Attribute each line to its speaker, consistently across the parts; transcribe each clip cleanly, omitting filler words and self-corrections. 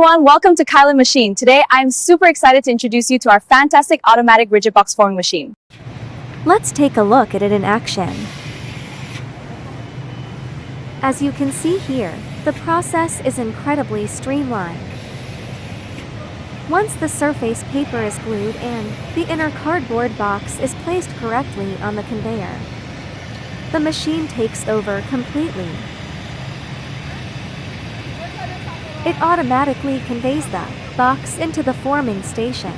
Speaker 1: everyone, welcome to Kylin Machine. Today, I'm super excited to introduce you to our fantastic automatic rigid box forming machine.
Speaker 2: Let's take a look at it in action. As you can see here, the process is incredibly streamlined. Once the surface paper is glued and the inner cardboard box is placed correctly on the conveyor, the machine takes over completely. It automatically conveys the box into the forming station.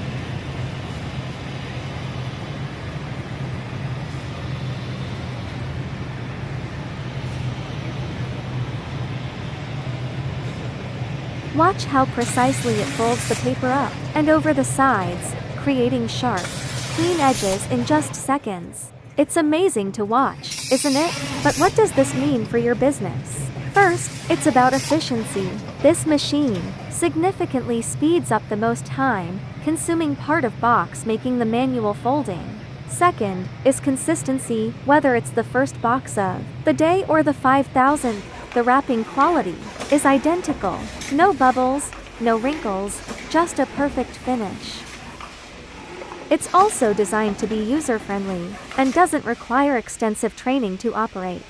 Speaker 2: Watch how precisely it folds the paper up and over the sides, creating sharp, clean edges in just seconds. It's amazing to watch, isn't it? But what does this mean for your business? First, it's about efficiency. This machine significantly speeds up the most time-consuming part of box making, the manual folding. Second is consistency. Whether it's the first box of the day or the 5,000th, the wrapping quality is identical. No bubbles, no wrinkles, just a perfect finish. It's also designed to be user-friendly and doesn't require extensive training to operate.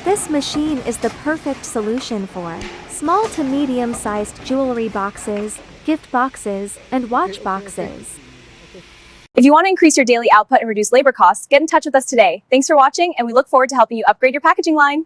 Speaker 2: This machine is the perfect solution for small to medium-sized jewelry boxes, gift boxes, and watch boxes.
Speaker 1: If you want to increase your daily output and reduce labor costs, get in touch with us today. Thanks for watching, and we look forward to helping you upgrade your packaging line.